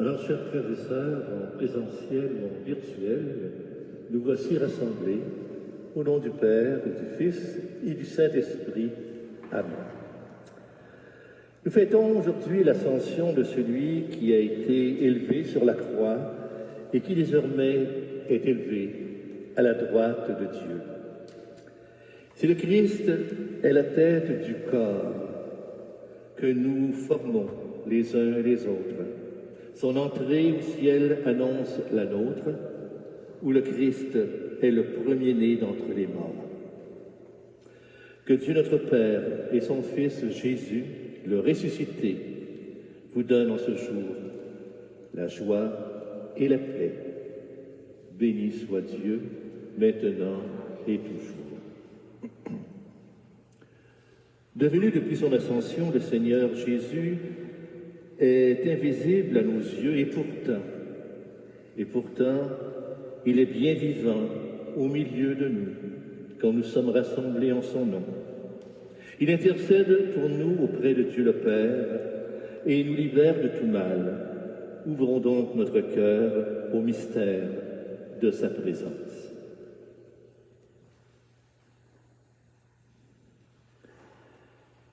Alors, chers frères et sœurs, en présentiel ou en virtuel, nous voici rassemblés au nom du Père, et du Fils et du Saint-Esprit. Amen. Nous fêtons aujourd'hui l'ascension de celui qui a été élevé sur la croix et qui désormais est élevé à la droite de Dieu. Si le Christ est la tête du corps que nous formons les uns et les autres, son entrée au ciel annonce la nôtre, où le Christ est le premier-né d'entre les morts. Que Dieu notre Père et son Fils Jésus, le ressuscité, vous donnent en ce jour la joie et la paix. Béni soit Dieu, maintenant et toujours. Devenu depuis son ascension, le Seigneur Jésus est invisible à nos yeux et pourtant, il est bien vivant au milieu de nous quand nous sommes rassemblés en son nom. Il intercède pour nous auprès de Dieu le Père et nous libère de tout mal. Ouvrons donc notre cœur au mystère de sa présence.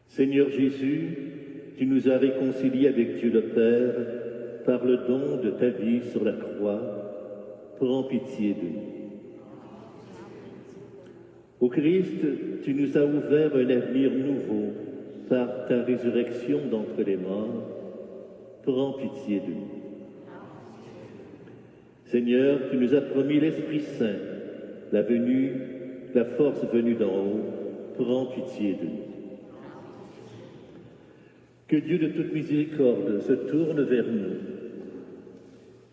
Seigneur Jésus, tu nous as réconciliés avec Dieu le Père par le don de ta vie sur la croix. Prends pitié de nous. Au Christ, tu nous as ouvert un avenir nouveau par ta résurrection d'entre les morts. Prends pitié de nous. Seigneur, tu nous as promis l'Esprit Saint, la force venue d'en haut. Prends pitié de nous. Que Dieu de toute miséricorde se tourne vers nous,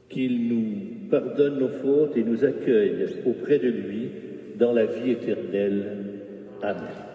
qu'il nous pardonne nos fautes et nous accueille auprès de lui dans la vie éternelle. Amen.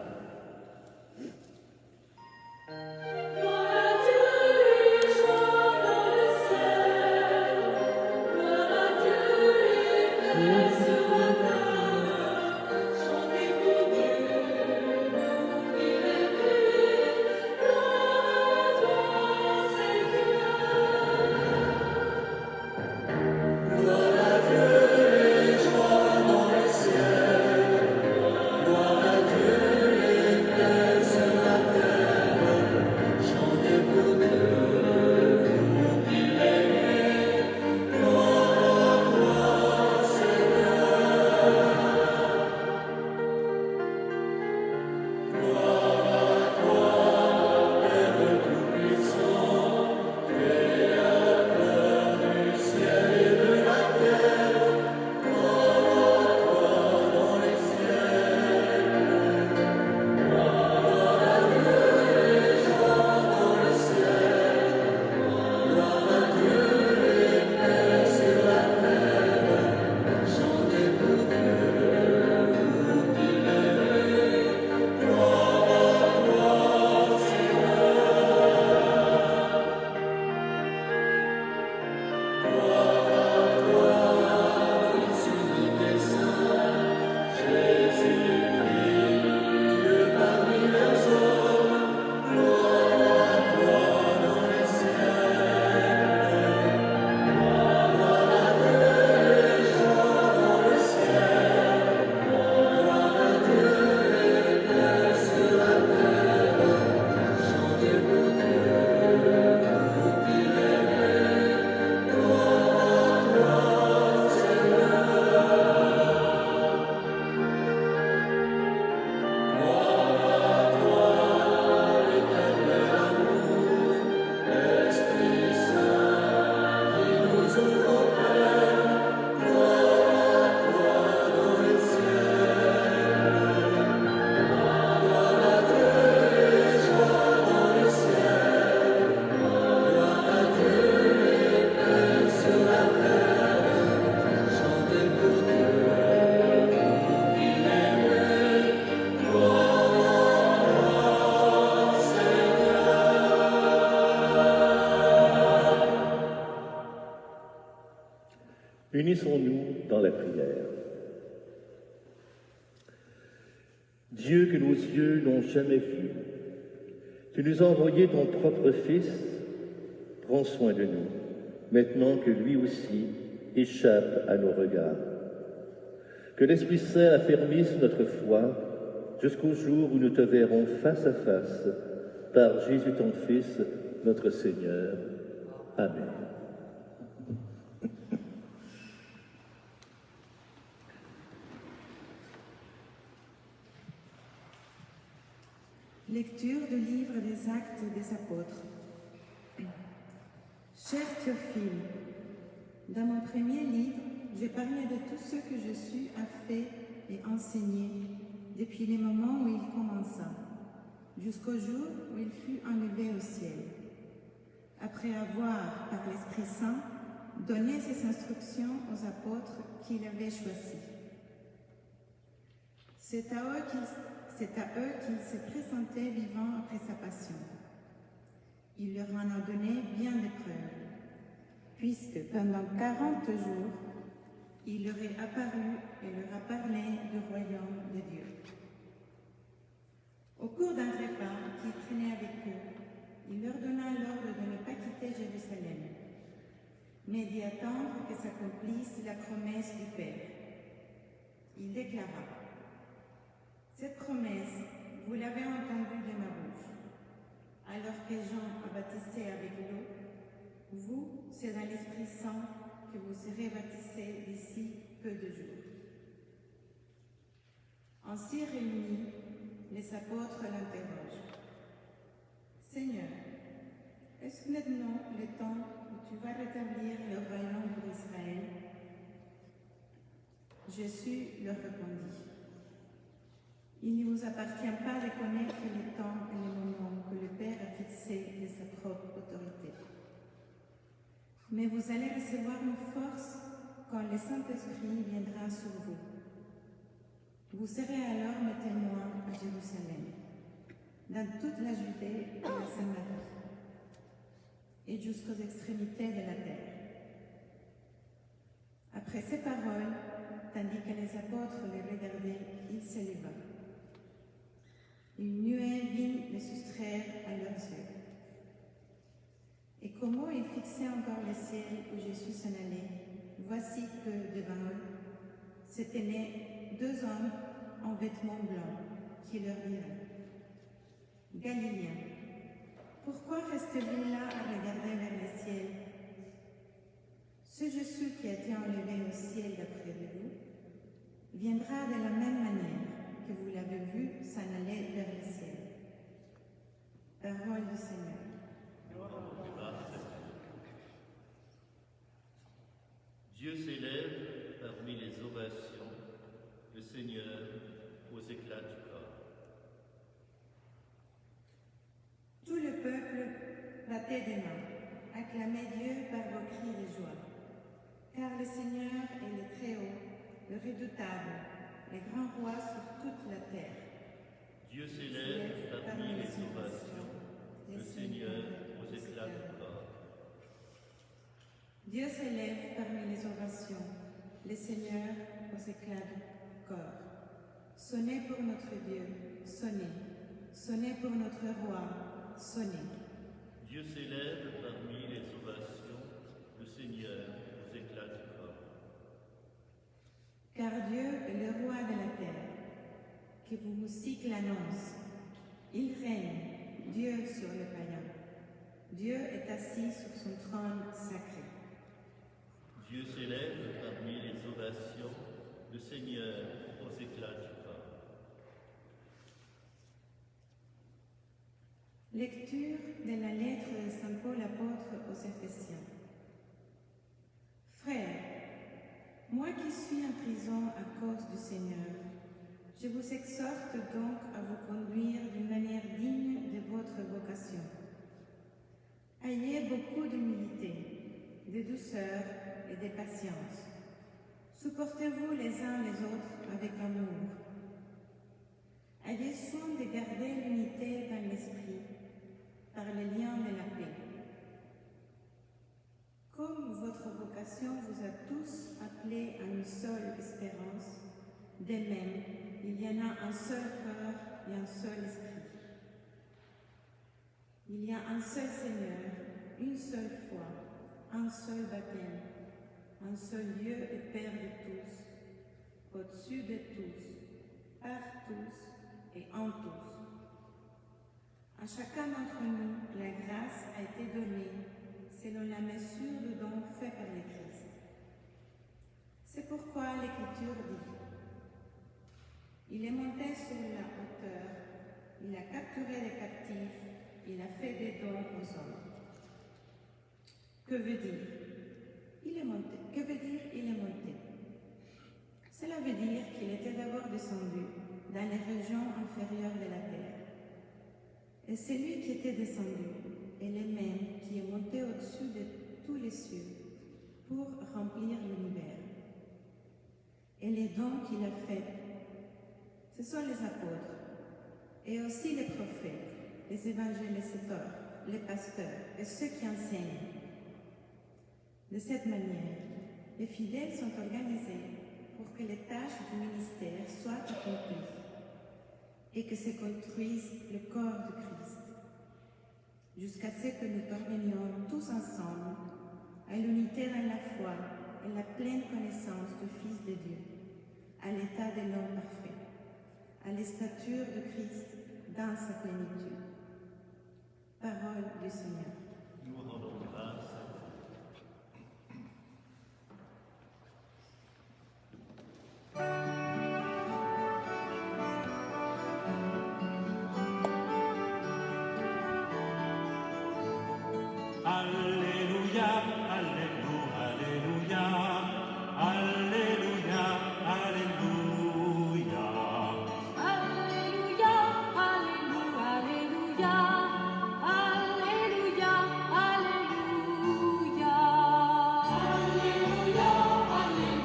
Unissons-nous dans la prière. Dieu que nos yeux n'ont jamais vu, tu nous as envoyé ton propre Fils, prends soin de nous. maintenant que lui aussi échappe à nos regards. Que l'Esprit Saint affermisse notre foi jusqu'au jour où nous te verrons face à face par Jésus ton Fils, notre Seigneur. Amen. Lecture du livre des Actes des Apôtres. Cher Théophile, dans mon premier livre, j'ai parlé de tout ce que Jésus a fait et enseigné depuis les moments où il commença, jusqu'au jour où il fut enlevé au ciel, après avoir, par l'Esprit Saint, donné ses instructions aux apôtres qu'il avait choisis. C'est à eux qu'il s'est présenté vivant après sa passion. Il leur en a donné bien des preuves, puisque pendant 40 jours, il leur est apparu et leur a parlé du royaume de Dieu. Au cours d'un repas qu'il traînait avec eux, il leur donna l'ordre de ne pas quitter Jérusalem, mais d'y attendre que s'accomplisse la promesse du Père. Il déclara: cette promesse, vous l'avez entendue de ma bouche. Alors que Jean a baptisé avec l'eau, vous, c'est dans l'Esprit Saint que vous serez baptisés d'ici peu de jours. Ainsi réunis, les apôtres l'interrogent. Seigneur, est-ce maintenant le temps où tu vas rétablir le royaume pour Israël? Jésus leur répondit: il ne vous appartient pas de connaître le temps et le moment que le Père a fixé de sa propre autorité. Mais vous allez recevoir une force quand le Saint-Esprit viendra sur vous. Vous serez alors mes témoins à Jérusalem, dans toute la Judée et la Samarie, et jusqu'aux extrémités de la terre. Après ces paroles, tandis que les apôtres les regardaient, il s'éleva. Une nuée vint les soustraire à leurs yeux. Et comment ils fixaient encore le ciel où Jésus s'en allait, voici que devant eux se tenaient deux hommes en vêtements blancs qui leur dirent: Galiléens, pourquoi restez-vous là à regarder vers le ciel? Ce Jésus qui a été enlevé au ciel d'après vous viendra de la même manière que vous l'avez vu s'en aller vers le ciel. Parole du Seigneur. Dieu s'élève parmi les ovations, le Seigneur aux éclats du corps. Tout le peuple battait des mains, acclamait Dieu par vos cris de joie. Car le Seigneur est le Très-Haut, le redoutable, le grand roi sur toute la terre. Dieu s'élève parmi les ovations, le Seigneur aux éclats du corps. Dieu s'élève parmi les ovations, le Seigneur aux éclats du corps. Sonnez pour notre Dieu, sonnez. Sonnez pour notre roi, sonnez. Dieu s'élève parmi les ovations, le Seigneur aux éclats du corps. Car Dieu est le roi de la terre, que vos musiques l'annoncent. Il règne, Dieu sur les païens. Dieu est assis sur son trône sacré. Dieu s'élève parmi les ovations, le Seigneur aux éclats du corps. Lecture de la lettre de Saint Paul apôtre aux Éphésiens. Frères, moi qui suis en prison à cause du Seigneur, je vous exhorte donc à vous conduire d'une manière digne de votre vocation. Ayez beaucoup d'humilité, de douceur et de patience. Supportez-vous les uns les autres avec amour. Ayez soin de garder l'unité dans l'esprit, par le lien de la paix. Comme votre vocation vous a tous appelés à une seule espérance, de même, il y en a un seul cœur et un seul esprit. Il y a un seul Seigneur, une seule foi, un seul baptême, un seul Dieu et Père de tous, au-dessus de tous, par tous et en tous. À chacun d'entre nous, la grâce a été donnée selon la mesure du don fait par le Christ. C'est pourquoi l'Écriture dit: il est monté sur la hauteur, il a capturé les captifs, il a fait des dons aux hommes. Que veut dire il est monté? Que veut dire il est monté? Cela veut dire qu'il était d'abord descendu dans les régions inférieures de la terre. Et celui qui était descendu est le même qui est monté au-dessus de tous les cieux pour remplir l'univers. Et les dons qu'il a faits, ce sont les apôtres, et aussi les prophètes, les évangélisateurs, les pasteurs et ceux qui enseignent. De cette manière, les fidèles sont organisés pour que les tâches du ministère soient accomplies et que se construise le corps de Christ, jusqu'à ce que nous parvenions tous ensemble à l'unité dans la foi et la pleine connaissance du Fils de Dieu, à l'état de l'homme parfait, à la stature de Christ dans sa plénitude. Parole du Seigneur. Nous rendons grâce. Alléluia, Alléluia, Alléluia, Alléluia. Alléluia, Alléluia, Alléluia, Alléluia, Alléluia. Alléluia,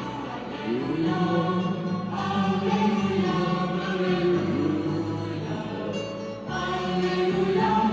Alléluia, Alléluia, Alléluia,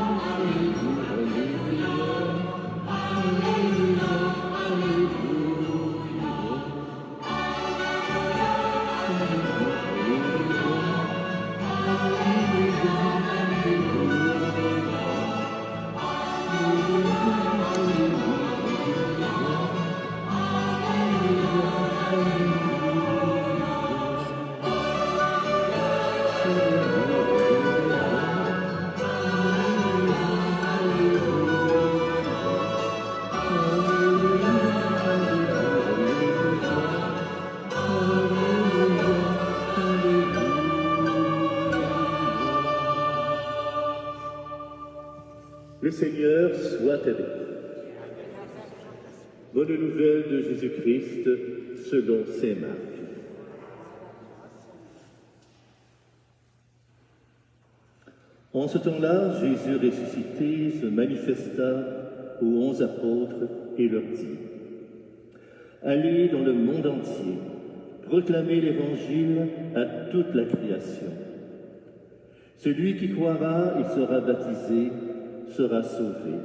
Le Seigneur soit avec vous. Bonne nouvelle de Jésus-Christ selon saint Marc. En ce temps-là, Jésus ressuscité se manifesta aux 11 apôtres et leur dit: allez dans le monde entier, proclamez l'Évangile à toute la création. Celui qui croira et sera baptisé sera sauvé.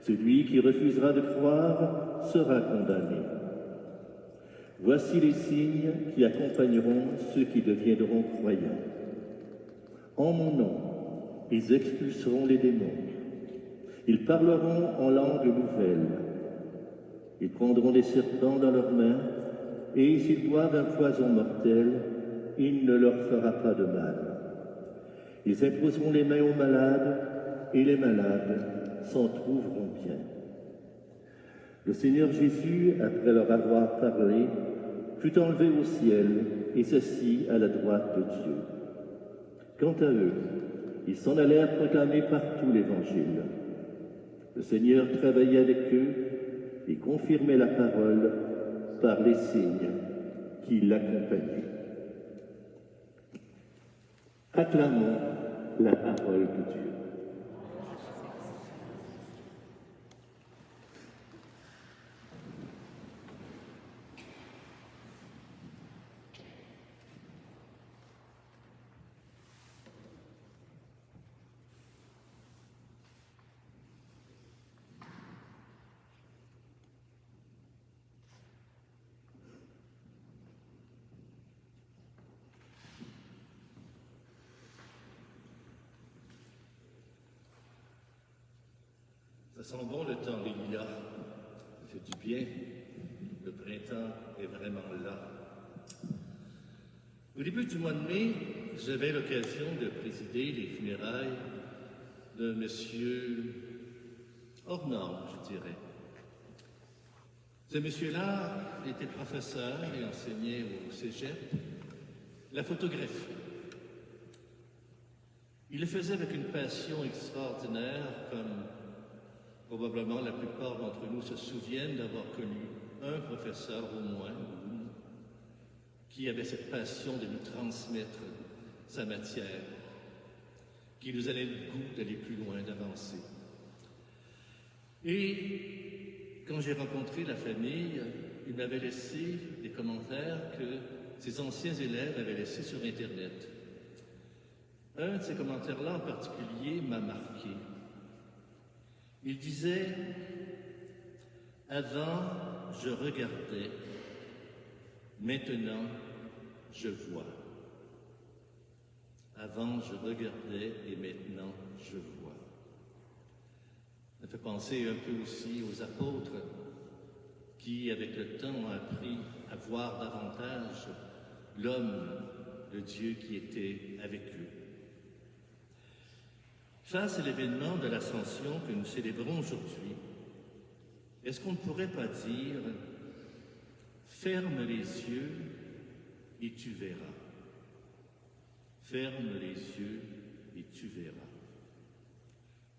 Celui qui refusera de croire sera condamné. Voici les signes qui accompagneront ceux qui deviendront croyants. En mon nom, ils expulseront les démons. Ils parleront en langue nouvelle. Ils prendront des serpents dans leurs mains, et s'ils boivent un poison mortel, il ne leur fera pas de mal. Ils imposeront les mains aux malades, et les malades s'en trouveront bien. Le Seigneur Jésus, après leur avoir parlé, fut enlevé au ciel et s'assit à la droite de Dieu. Quant à eux, ils s'en allèrent proclamer partout l'Évangile. Le Seigneur travaillait avec eux et confirmait la parole par les signes qui l'accompagnaient. Acclamons la parole de Dieu. Ça sent bon le temps, Lilia. fait du bien. Le printemps est vraiment là. Au début du mois de mai, j'avais l'occasion de présider les funérailles de M. hors-norme, je dirais. Ce monsieur-là était professeur et enseignait au cégep la photographie. Il le faisait avec une passion extraordinaire, comme probablement la plupart d'entre nous se souviennent d'avoir connu un professeur au moins, qui avait cette passion de nous transmettre sa matière, qui nous donnait le goût d'aller plus loin, d'avancer. Et quand j'ai rencontré la famille, il m'avait laissé des commentaires que ses anciens élèves avaient laissés sur Internet. Un de ces commentaires-là en particulier m'a marqué. Il disait « Avant, je regardais, maintenant, je vois. Avant, je regardais et maintenant, je vois. » Ça fait penser un peu aussi aux apôtres qui, avec le temps, ont appris à voir davantage l'homme, le Dieu qui était avec eux. Face à l'événement de l'Ascension que nous célébrons aujourd'hui, est-ce qu'on ne pourrait pas dire « Ferme les yeux et tu verras. Ferme les yeux et tu verras. »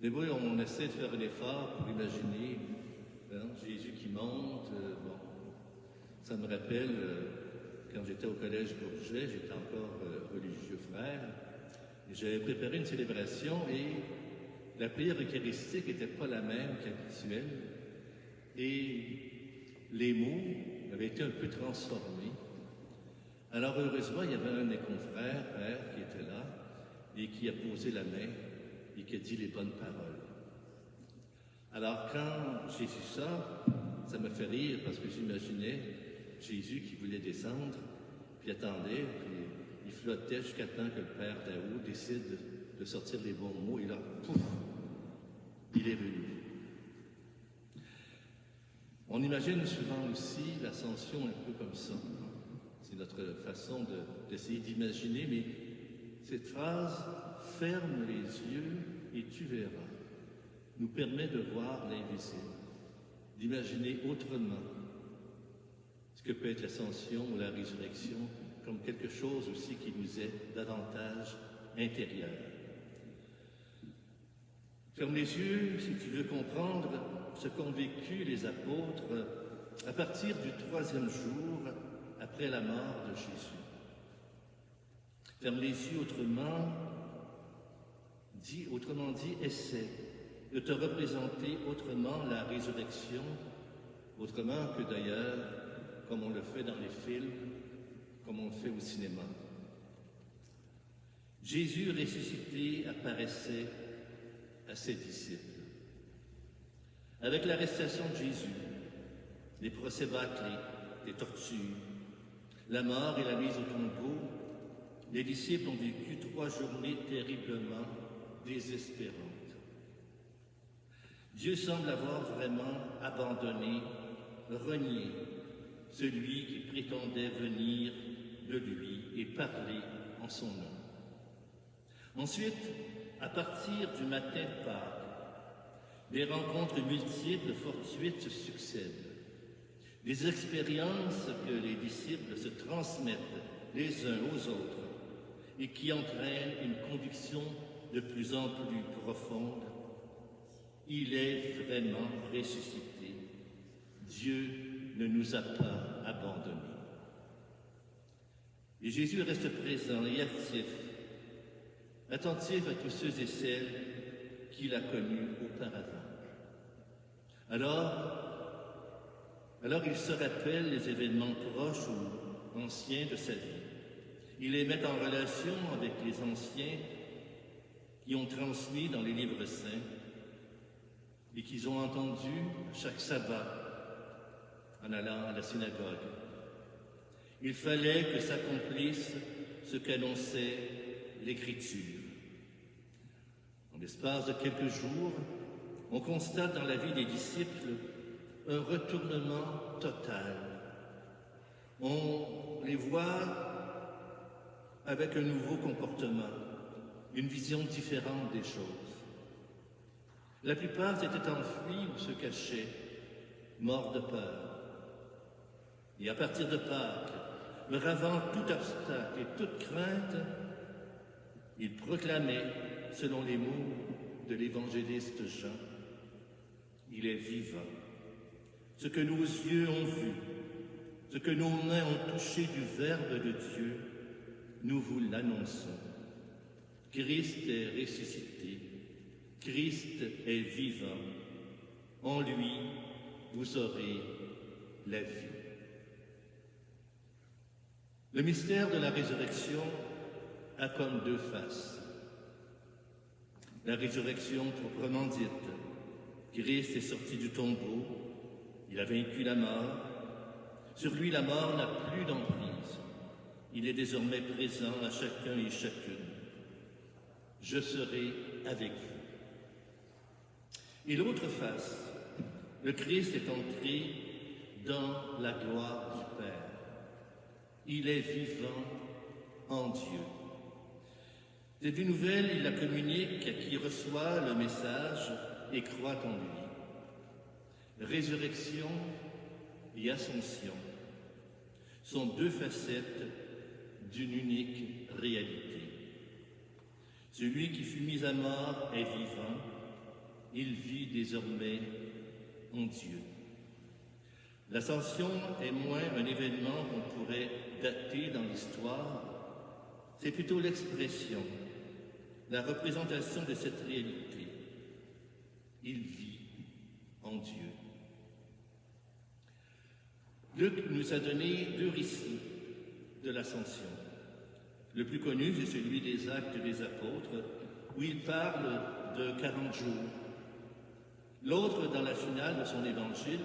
Mais oui, on essaie de faire un effort pour imaginer Jésus qui monte. Ça me rappelle, quand j'étais au collège Bourget, j'étais encore religieux frère, et j'avais préparé une célébration et la prière eucharistique n'était pas la même qu'habituelle. Et les mots avaient été un peu transformés. Alors heureusement, il y avait un de mes confrères, père, qui était là et qui a posé la main et qui a dit les bonnes paroles. Alors quand j'ai su ça, ça me fait rire parce que j'imaginais Jésus qui voulait descendre, puis attendait, puis il flottait jusqu'à temps que le père Daou décide de sortir les bons mots, et là, pouf, il est venu. On imagine souvent aussi l'ascension un peu comme ça. C'est notre façon d'essayer d'imaginer, mais cette phrase « ferme les yeux et tu verras » nous permet de voir l'invisible, d'imaginer autrement ce que peut être l'ascension ou la résurrection comme quelque chose aussi qui nous est davantage intérieur. Ferme les yeux si tu veux comprendre ce qu'ont vécu les apôtres à partir du 3e jour après la mort de Jésus. Ferme les yeux autrement dit, essaie de te représenter autrement la résurrection, autrement que d'ailleurs, comme on le fait dans les films, comme on le fait au cinéma. Jésus ressuscité apparaissait à ses disciples. Avec l'arrestation de Jésus, les procès bâclés, les tortures, la mort et la mise au tombeau, les disciples ont vécu 3 journées terriblement désespérantes. Dieu semble avoir vraiment abandonné, renié celui qui prétendait venir de lui et parler en son nom. Ensuite, à partir du matin de Pâques, des rencontres multiples, fortuites se succèdent. Des expériences que les disciples se transmettent les uns aux autres et qui entraînent une conviction de plus en plus profonde. Il est vraiment ressuscité. Dieu ne nous a pas abandonnés. Et Jésus reste présent et actif, attentif à tous ceux et celles qu'il a connus auparavant. Alors il se rappelle les événements proches ou anciens de sa vie. Il les met en relation avec les anciens qui ont transmis dans les livres saints et qu'ils ont entendu chaque sabbat en allant à la synagogue. Il fallait que s'accomplisse ce qu'annonçait l'Écriture. En l'espace de quelques jours, on constate dans la vie des disciples un retournement total. On les voit avec un nouveau comportement, une vision différente des choses. La plupart s'étaient enfuis ou se cachaient, morts de peur. Et à partir de Pâques, bravant tout obstacle et toute crainte, ils proclamaient, selon les mots de l'évangéliste Jean, « Il est vivant. Ce que nos yeux ont vu, ce que nos mains ont touché du Verbe de Dieu, nous vous l'annonçons. Christ est ressuscité, Christ est vivant. En lui, vous aurez la vie. » Le mystère de la résurrection a comme deux faces. La résurrection proprement dite. Christ est sorti du tombeau, il a vaincu la mort. Sur lui, la mort n'a plus d'emprise. Il est désormais présent à chacun et chacune. Je serai avec vous. Et l'autre face, le Christ est entré dans la gloire du Père. Il est vivant en Dieu. Cette nouvelle, il la communique à qui reçoit le message et croit en lui. Résurrection et ascension sont deux facettes d'une unique réalité. Celui qui fut mis à mort est vivant, il vit désormais en Dieu. L'ascension est moins un événement qu'on pourrait dater dans l'histoire, c'est plutôt l'expression, la représentation de cette réalité. Il vit en Dieu. Luc nous a donné deux récits de l'ascension. Le plus connu, c'est celui des Actes des Apôtres, où il parle de 40 jours. L'autre, dans la finale de son évangile,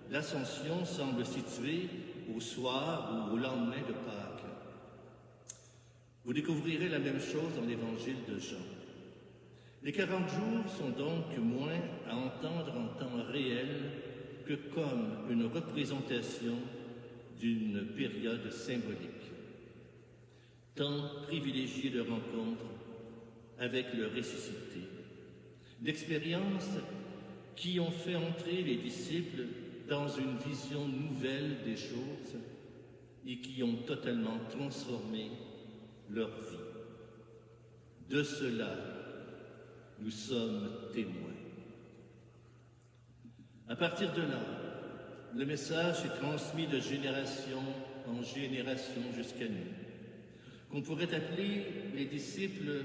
l'ascension semble située au soir ou au lendemain de Pâques. Vous découvrirez la même chose dans l'évangile de Jean. Les 40 jours sont donc moins à entendre en temps réel que comme une représentation d'une période symbolique. Temps privilégié de rencontre avec le ressuscité, d'expériences qui ont fait entrer les disciples dans une vision nouvelle des choses et qui ont totalement transformé leur vie. De cela, nous sommes témoins. À partir de là, le message est transmis de génération en génération jusqu'à nous, qu'on pourrait appeler les disciples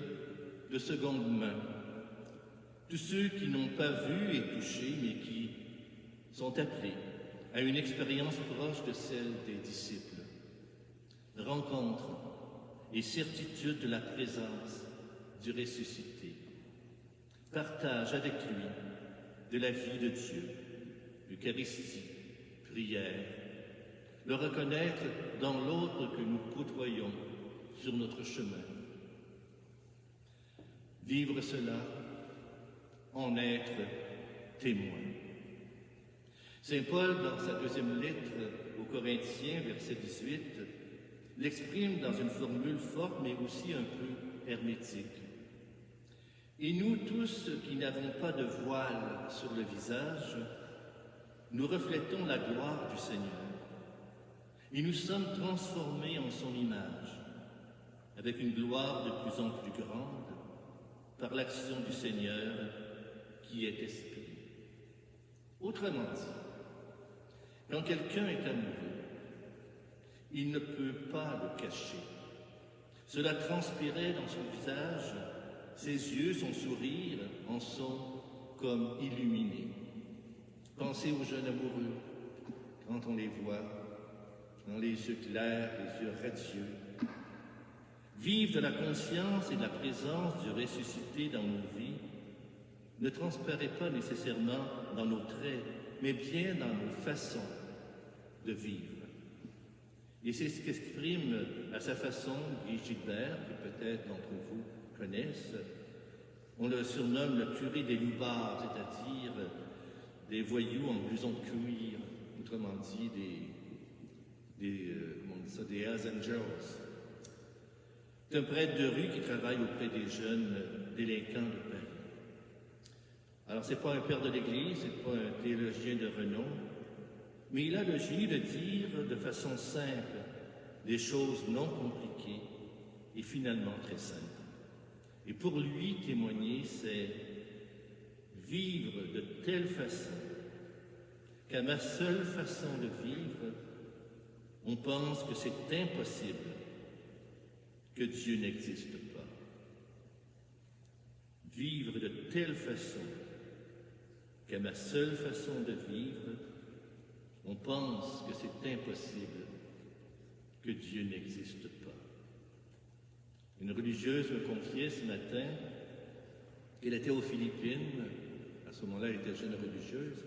de seconde main, tous ceux qui n'ont pas vu et touché, mais qui sont appelés à une expérience proche de celle des disciples. Rencontre et certitude de la présence du ressuscité. Partage avec lui de la vie de Dieu, Eucharistie, prière, le reconnaître dans l'autre que nous côtoyons sur notre chemin. Vivre cela, en être témoin. Saint Paul, dans sa deuxième lettre aux Corinthiens, verset 18, l'exprime dans une formule forte, mais aussi un peu hermétique. Et nous tous qui n'avons pas de voile sur le visage, nous reflétons la gloire du Seigneur. Et nous sommes transformés en son image, avec une gloire de plus en plus grande, par l'action du Seigneur qui est esprit. Autrement dit, quand quelqu'un est amoureux, il ne peut pas le cacher. Cela transpirait dans son visage, ses yeux, son sourire en sont comme illuminés. Pensez aux jeunes amoureux, quand on les voit, dans les yeux clairs, les yeux radieux. Vivre de la conscience et de la présence du ressuscité dans nos vies ne transparaît pas nécessairement dans nos traits, mais bien dans nos façons de vivre. Et c'est ce qu'exprime à sa façon Guy Gilbert, que peut-être d'entre vous connaissent. On le surnomme le curé des loupards, c'est-à-dire des voyous en blouson de cuir, autrement dit comment on dit ça, des Hells Angels. C'est un prêtre de rue qui travaille auprès des jeunes délinquants de Paris. Alors, c'est pas un père de l'Église, c'est pas un théologien de renom, mais il a le génie de dire de façon simple des choses non compliquées et finalement très simples. Et pour lui, témoigner, c'est vivre de telle façon qu'à ma seule façon de vivre, on pense que c'est impossible, que Dieu n'existe pas. Vivre de telle façon qu'à ma seule façon de vivre, on pense que c'est impossible, que Dieu n'existe pas. Une religieuse me confiait ce matin qu'elle était aux Philippines, à ce moment-là elle était jeune religieuse,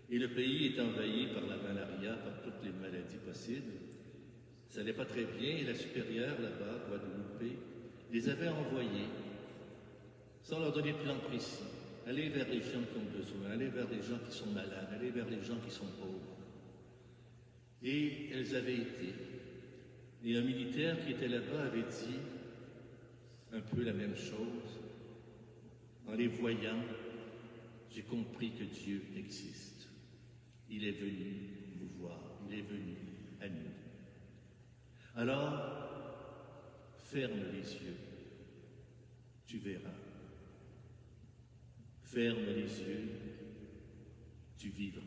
et le pays est envahi par la malaria, par toutes les maladies possibles. Ça n'allait pas très bien, et la supérieure là-bas, Guadeloupe, les avait envoyés, sans leur donner de plan précis. Aller vers les gens qui ont besoin, aller vers les gens qui sont malades, aller vers les gens qui sont pauvres. Et elles avaient été. Et un militaire qui était là-bas avait dit un peu la même chose. En les voyant, j'ai compris que Dieu existe. Il est venu nous voir, il est venu à nous. Alors, ferme les yeux, tu verras. Ferme les yeux, tu vivras.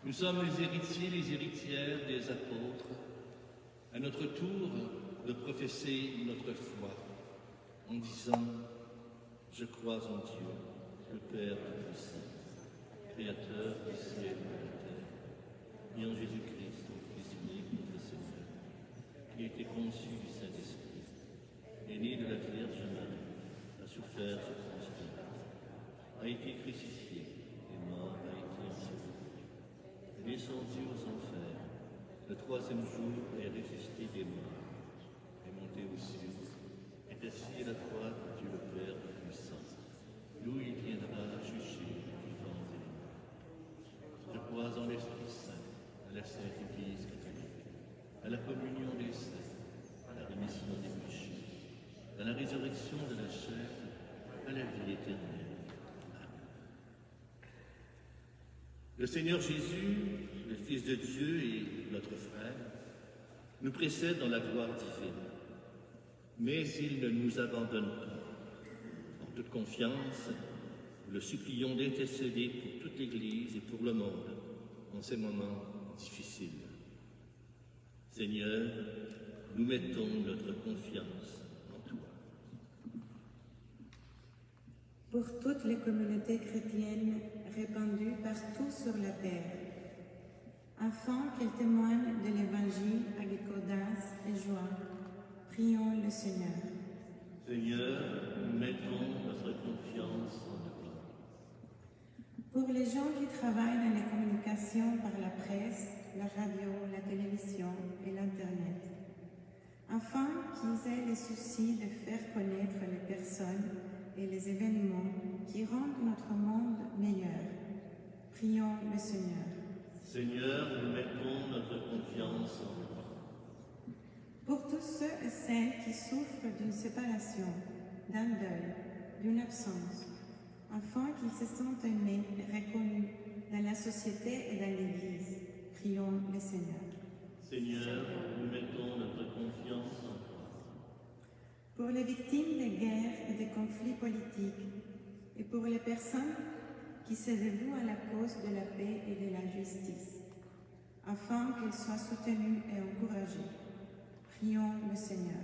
Nous sommes les héritiers, les héritières des apôtres, à notre tour de professer notre foi en disant « Je crois en Dieu, le Père Tout-Puissant, Créateur du ciel et de la terre, et en Jésus-Christ, son Fils unique, notre Seigneur, qui a été conçu du Saint-Esprit, est né de la Vierge Marie, a souffert sous Ponce Pilate, a été crucifié, est mort, a été enseveli, descendu aux enfers, le troisième jour est ressuscité des morts, est monté aux cieux, est assis à la droite de Dieu le Père Tout-Puissant, d'où il viendra juger les vivants et les morts. Je crois en l'Esprit Saint, à la Sainte Église catholique, à la communion des saints, à la rémission des péchés, à la résurrection de la chair, à la vie éternelle. Le Seigneur Jésus, le Fils de Dieu et notre frère, nous précède dans la gloire divine. Mais il ne nous abandonne pas. En toute confiance, nous le supplions d'intercéder pour toute l'Église et pour le monde en ces moments difficiles. Seigneur, nous mettons notre confiance en toi. Pour toutes les communautés chrétiennes répandues partout sur la terre, afin qu'elles témoignent de l'Évangile avec audace et joie, prions le Seigneur. Seigneur, nous mettons notre confiance en toi. Pour les gens qui travaillent dans les communications par la presse, la radio, la télévision et l'Internet, afin qu'ils aient le souci de faire connaître les personnes et les événements qui rendent notre monde meilleur, prions le Seigneur. Seigneur, nous mettons notre confiance en toi. Pour tous ceux et celles qui souffrent d'une séparation, d'un deuil, d'une absence, afin qu'ils se sentent aimés et reconnus dans la société et dans l'Église, prions le Seigneur. Seigneur, nous mettons notre confiance en toi. Pour les victimes des guerres et des conflits politiques, et pour les personnes qui servez-vous à la cause de la paix et de la justice, afin qu'elle soit soutenue et encouragée. Prions le Seigneur.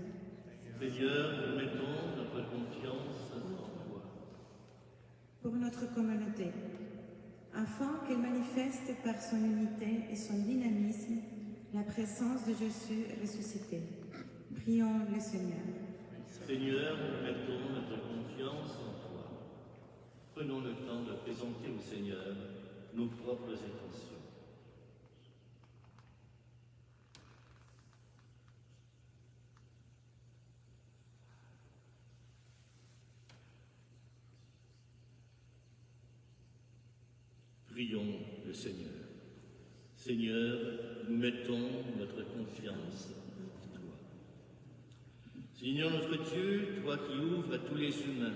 Seigneur, nous mettons notre confiance en toi. Pour notre communauté, afin qu'elle manifeste par son unité et son dynamisme la présence de Jésus ressuscité. Prions le Seigneur. Seigneur, nous mettons notre confiance en toi. Prenons le temps de présenter au Seigneur nos propres intentions. Prions le Seigneur. Seigneur, nous mettons notre confiance en toi. Seigneur notre Dieu, toi qui ouvres à tous les humains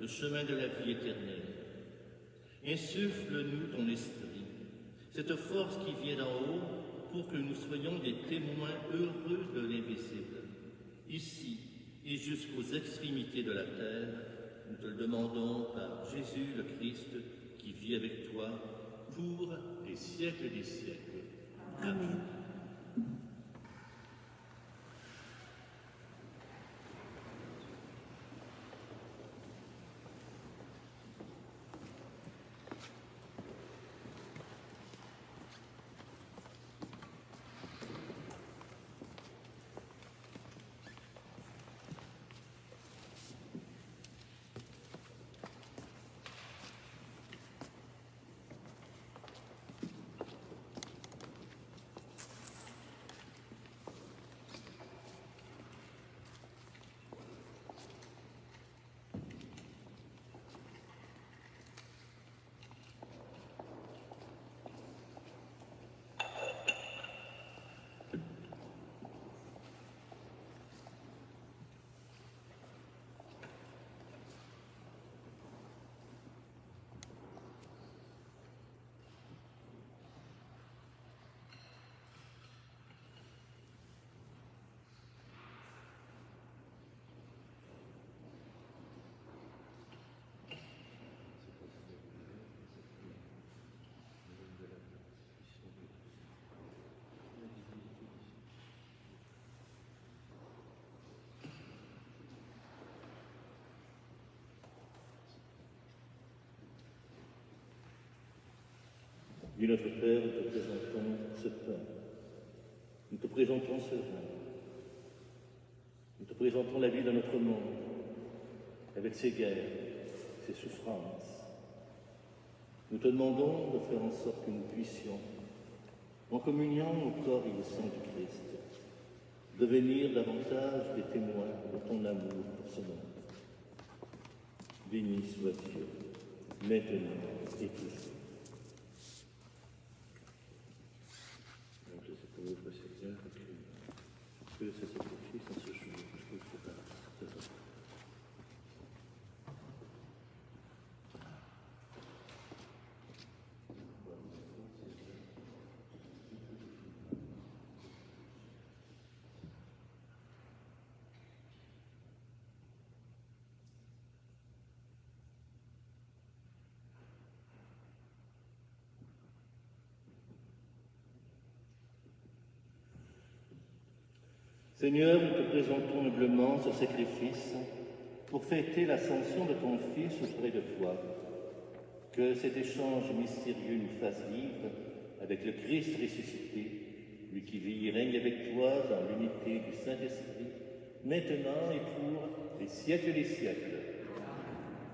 le chemin de la vie éternelle, insuffle-nous ton esprit, cette force qui vient d'en haut pour que nous soyons des témoins heureux de l'invisible. Ici et jusqu'aux extrémités de la terre, nous te le demandons par Jésus le Christ, qui vit avec toi pour les siècles des siècles. Amen. Dieu notre Père, nous te présentons ce pain, nous te présentons ce vin, nous te présentons la vie de notre monde, avec ses guerres, ses souffrances. Nous te demandons de faire en sorte que nous puissions, en communion au corps et au sang du Christ, devenir davantage des témoins de ton amour pour ce monde. Béni soit Dieu, maintenant et toujours. Pauvre Seigneur, que ce sacrifice en ce jour, je vous prépare. Seigneur, nous te présentons humblement ce sacrifice pour fêter l'ascension de ton Fils auprès de toi. Que cet échange mystérieux nous fasse vivre avec le Christ ressuscité, lui qui vit et règne avec toi dans l'unité du Saint-Esprit, maintenant et pour les siècles des siècles.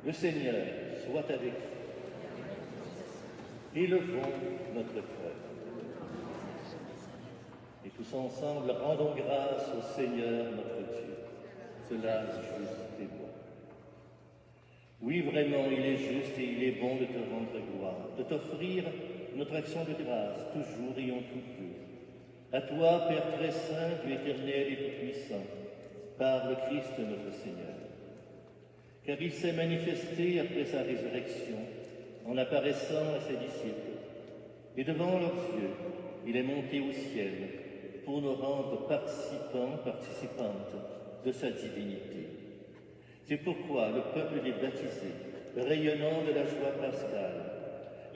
Le Seigneur soit avec vous. Élevons notre cœur. Et tous ensemble, rendons grâce au Seigneur notre Dieu. Cela est juste et bon. Oui, vraiment, il est juste et il est bon de te rendre gloire, de t'offrir notre action de grâce, toujours et en tout lieu. À toi, Père très saint, Dieu éternel et tout-puissant, par le Christ notre Seigneur. Car il s'est manifesté après sa résurrection, en apparaissant à ses disciples. Et devant leurs yeux, il est monté au ciel, pour nous rendre participants, participantes de sa divinité. C'est pourquoi le peuple est baptisé, rayonnant de la joie pascale,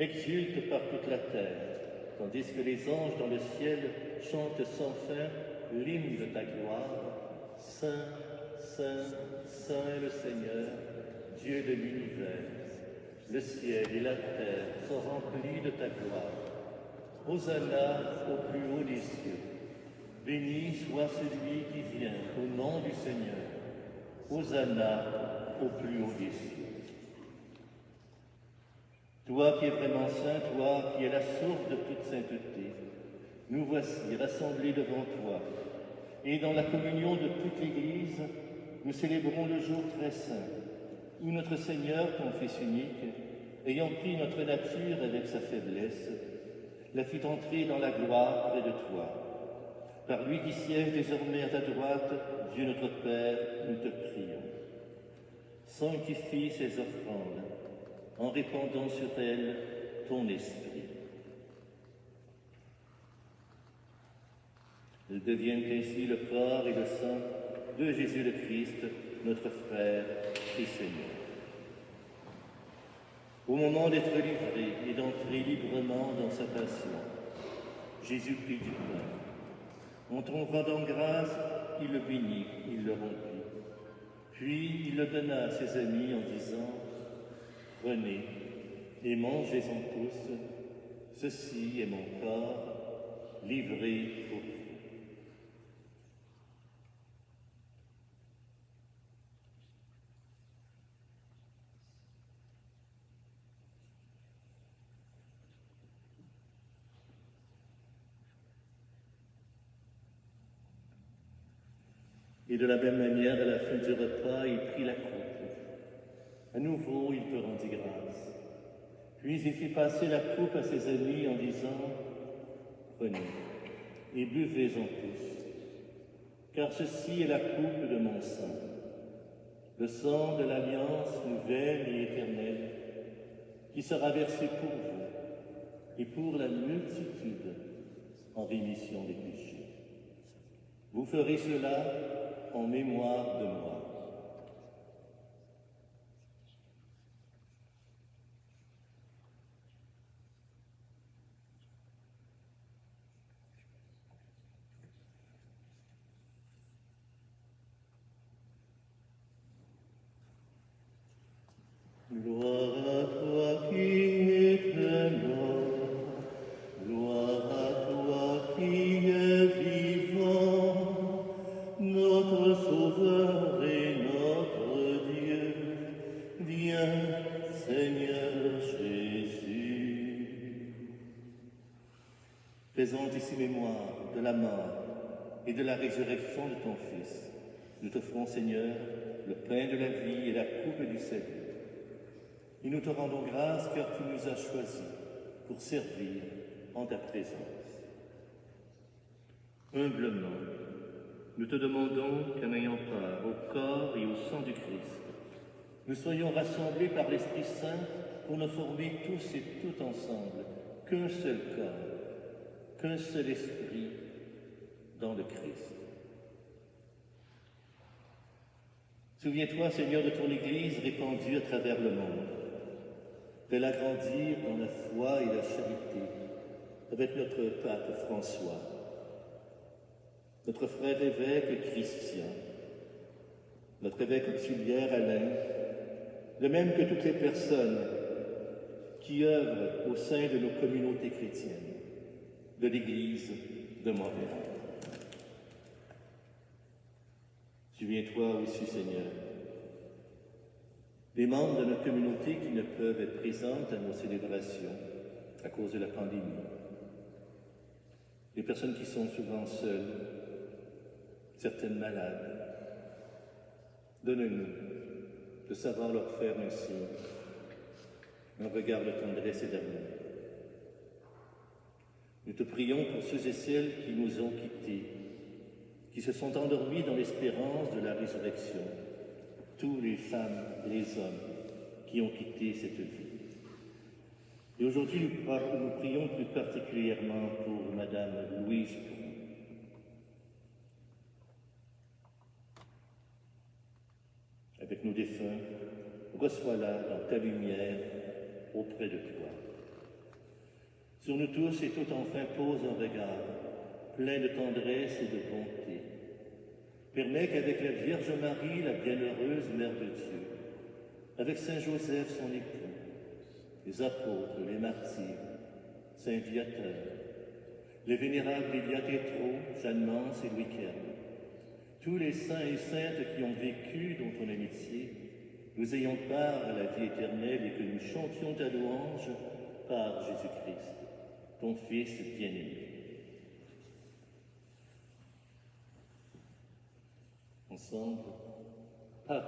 exulte par toute la terre, tandis que les anges dans le ciel chantent sans fin l'hymne de ta gloire. Saint, Saint, Saint est le Seigneur, Dieu de l'univers. Le ciel et la terre sont remplis de ta gloire. Hosanna au plus haut des cieux. Béni soit celui qui vient au nom du Seigneur. Hosanna au plus haut des cieux. Toi qui es vraiment saint, toi qui es la source de toute sainteté, nous voici rassemblés devant toi. Et dans la communion de toute l'Église, nous célébrons le jour très saint, où notre Seigneur, ton Fils unique, ayant pris notre nature avec sa faiblesse, la fit entrer dans la gloire près de toi. Par lui qui siège désormais à ta droite, Dieu notre Père, nous te prions. Sanctifie ces offrandes, en répandant sur elles ton esprit. Elles deviennent ainsi le corps et le sang de Jésus le Christ, notre frère et Seigneur. Au moment d'être livré et d'entrer librement dans sa passion, Jésus prit du pain. En te rendant grâce, il le bénit, il le rompit. Puis il le donna à ses amis en disant « Prenez et mangez-en tous, ceci est mon corps livré pour vous. » Et de la même manière, à la fin du repas, il prit la coupe. À nouveau, il te rendit grâce. Puis il fit passer la coupe à ses amis en disant « Prenez et buvez-en tous, car ceci est la coupe de mon sang, le sang de l'alliance nouvelle et éternelle, qui sera versé pour vous et pour la multitude en rémission des péchés. Vous ferez cela en mémoire de moi. » Gloire à toi qui es mort, gloire à toi qui es vivant, notre Sauveur et notre Dieu, viens, Seigneur Jésus. Faisons ici mémoire de la mort et de la résurrection de ton Fils. Nous t'offrons, Seigneur, le pain de la vie et la coupe du salut. Et nous te rendons grâce car tu nous as choisis pour servir en ta présence. Humblement, nous te demandons qu'en ayant part au corps et au sang du Christ, nous soyons rassemblés par l'Esprit Saint pour ne former tous et toutes ensemble qu'un seul corps, qu'un seul esprit dans le Christ. Souviens-toi, Seigneur, de ton Église répandue à travers le monde. Fais-la grandir dans la foi et la charité avec notre pape François, notre frère évêque Christian, notre évêque auxiliaire Alain, de même que toutes les personnes qui œuvrent au sein de nos communautés chrétiennes, de l'Église de Montréal. Souviens-toi aussi, Seigneur, des membres de notre communauté qui ne peuvent être présentes à nos célébrations à cause de la pandémie, des personnes qui sont souvent seules, certaines malades. Donne-nous de savoir leur faire un signe, un regard de tendresse et d'amour. Nous te prions pour ceux et celles qui nous ont quittés, qui se sont endormis dans l'espérance de la résurrection, tous les femmes et les hommes qui ont quitté cette vie. Et aujourd'hui, nous prions plus particulièrement pour Madame Louise Poulin. Avec nos défunts, reçois-la dans ta lumière auprès de toi. Sur nous tous et tout enfin pose un regard, plein de tendresse et de bonté. Permets qu'avec la Vierge Marie, la bienheureuse Mère de Dieu, avec Saint Joseph, son époux, les apôtres, les martyrs, Saint Viateur, les vénérables Élia Tétro, Jeanne Mance et Louis Kerme, tous les saints et saintes qui ont vécu dans ton amitié, nous ayons part à la vie éternelle et que nous chantions ta louange par Jésus-Christ, ton Fils bien-aimé. Ensemble, par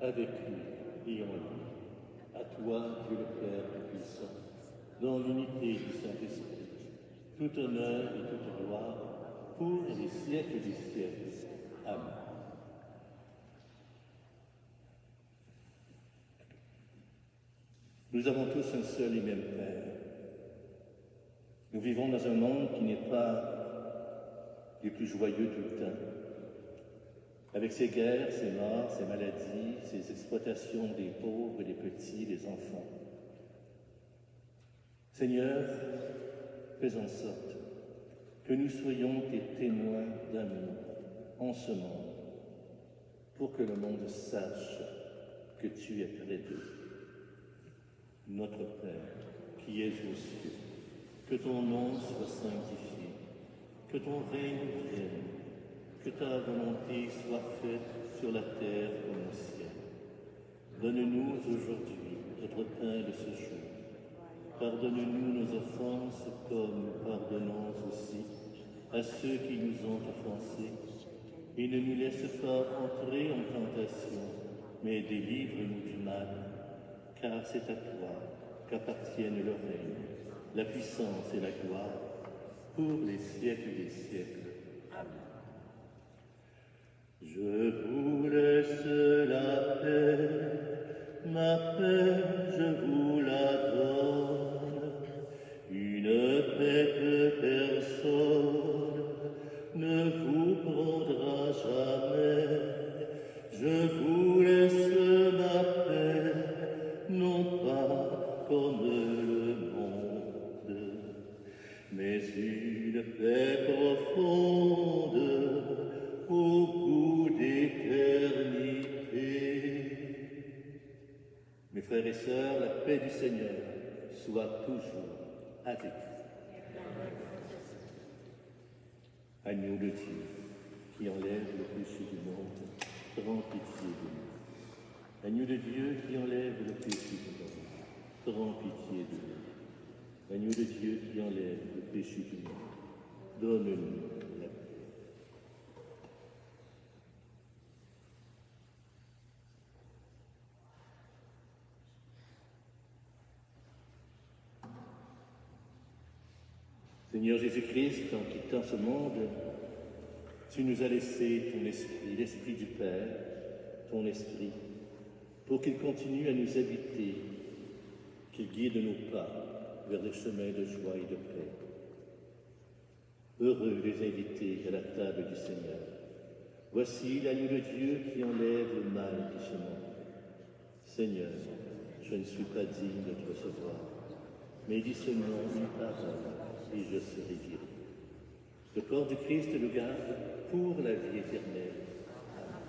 lui, avec lui et en lui, à toi, Dieu le Père Tout-Puissant, dans l'unité du Saint-Esprit, tout honneur et toute gloire pour les siècles des siècles. Amen. Nous avons tous un seul et même Père. Nous vivons dans un monde qui n'est pas les plus joyeux tout le temps, avec ses guerres, ses morts, ses maladies, ses exploitations des pauvres, des petits, des enfants. Seigneur, fais en sorte que nous soyons tes témoins d'amour en ce monde, pour que le monde sache que tu es près d'eux. Notre Père, qui es aux cieux, que ton nom soit sanctifié, que ton règne vienne, que ta volonté soit faite sur la terre comme au ciel. Donne-nous aujourd'hui notre pain de ce jour. Pardonne-nous nos offenses comme nous pardonnons aussi à ceux qui nous ont offensés. Et ne nous laisse pas entrer en tentation, mais délivre-nous du mal, car c'est à toi qu'appartiennent le règne, la puissance et la gloire, pour les siècles des siècles. Je vous laisse la paix, ma paix je vous la donne, une paix que personne ne vous prendra jamais. Je vous laisse ma paix, non pas comme le monde, mais une paix profonde au bout d'éternité. Mes frères et sœurs, la paix du Seigneur soit toujours avec vous. Agneau de Dieu, qui enlève le péché du monde, prends pitié de nous. Agneau de Dieu, qui enlève le péché du monde, prends pitié de nous. Agneau de Dieu, qui enlève le péché du monde, donne-nous la paix. Seigneur Jésus-Christ, en quittant ce monde, tu nous as laissé ton esprit, l'esprit du Père, ton esprit, pour qu'il continue à nous habiter, qu'il guide nos pas vers des chemins de joie et de paix. Heureux les invités à la table du Seigneur. Voici l'agneau de Dieu qui enlève le mal de ce monde. Seigneur, je ne suis pas digne de te recevoir, mais dis seulement une parole et je serai guéri. Le corps du Christ le garde pour la vie éternelle. Amen.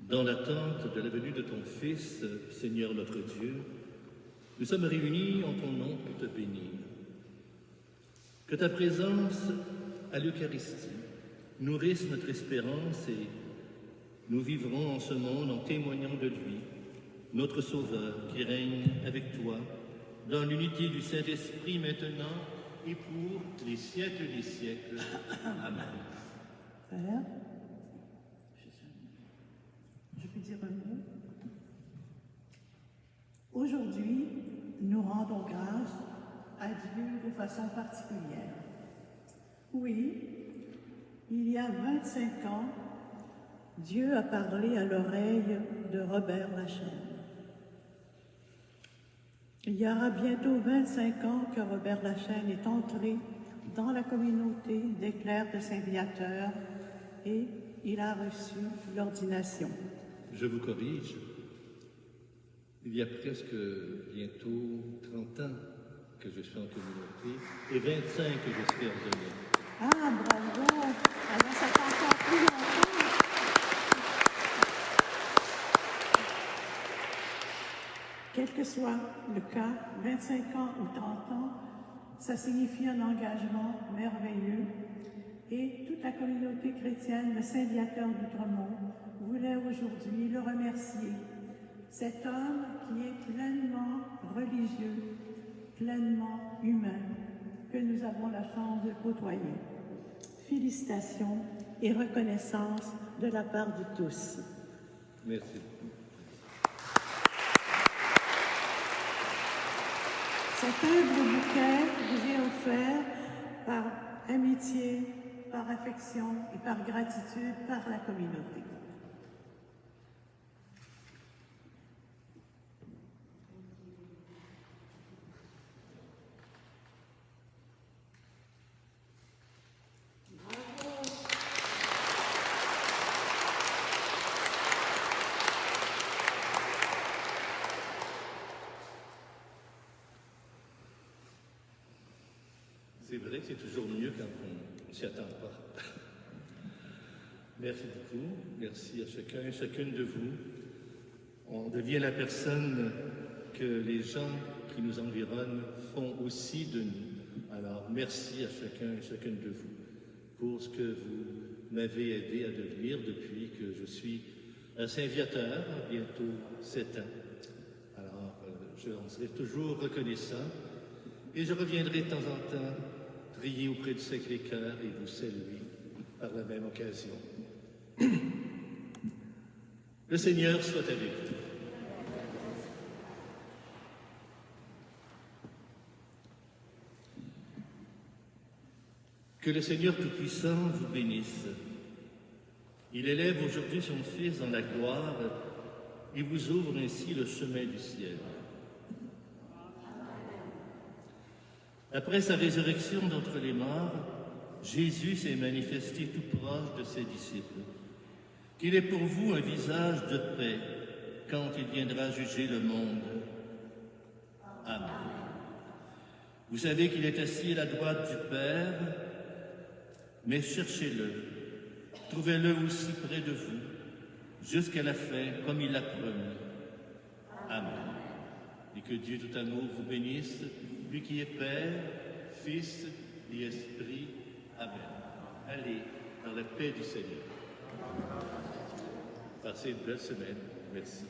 Dans l'attente de la venue de ton Fils, Seigneur notre Dieu, nous sommes réunis en ton nom pour te bénir. Que ta présence à l'Eucharistie nourrisse notre espérance et Nous vivrons en ce monde en témoignant de lui, notre Sauveur qui règne avec toi, dans l'unité du Saint-Esprit maintenant et pour les siècles des siècles. Amen. Père, je peux dire un mot? Aujourd'hui, nous rendons grâce à Dieu de façon particulière. Oui, il y a 25 ans, Dieu a parlé à l'oreille de Robert Lachaine. Il y aura bientôt 25 ans que Robert Lachaine est entré dans la communauté des clercs de Saint-Viateur et il a reçu l'ordination. Je vous corrige. Il y a presque bientôt 30 ans que je suis en communauté et 25 que je suis ordonné. Ah, bravo! Alors ça fait encore plus longtemps. Quel que soit le cas, 25 ans ou 30 ans, ça signifie un engagement merveilleux. Et toute la communauté chrétienne de Saint-Viateur d'Outremont voulait aujourd'hui le remercier. Cet homme qui est pleinement religieux, pleinement humain, que nous avons la chance de côtoyer. Félicitations et reconnaissance de la part de tous. Merci. Cet humble bouquet vous est offert par amitié, par affection et par gratitude par la communauté. C'est vrai que c'est toujours mieux quand on ne s'y attend pas. Merci beaucoup. Merci à chacun et chacune de vous. On devient la personne que les gens qui nous environnent font aussi de nous. Alors, merci à chacun et chacune de vous pour ce que vous m'avez aidé à devenir depuis que je suis à Saint-Viateur, bientôt 7 ans. Alors, je en serai toujours reconnaissant et je reviendrai de temps en temps prier auprès du Sacré-Cœur et vous saluer par la même occasion. Le Seigneur soit avec vous. Que le Seigneur Tout-Puissant vous bénisse. Il élève aujourd'hui son Fils dans la gloire et vous ouvre ainsi le chemin du ciel. Après sa résurrection d'entre les morts, Jésus s'est manifesté tout proche de ses disciples. Qu'il ait pour vous un visage de paix quand il viendra juger le monde. Amen. Vous savez qu'il est assis à la droite du Père, mais cherchez-le, trouvez-le aussi près de vous, jusqu'à la fin, comme il l'a promis. Amen. Et que Dieu tout amour vous bénisse, lui qui est Père, Fils et Esprit. Amen. Allez dans la paix du Seigneur. Passez une belle semaine. Merci.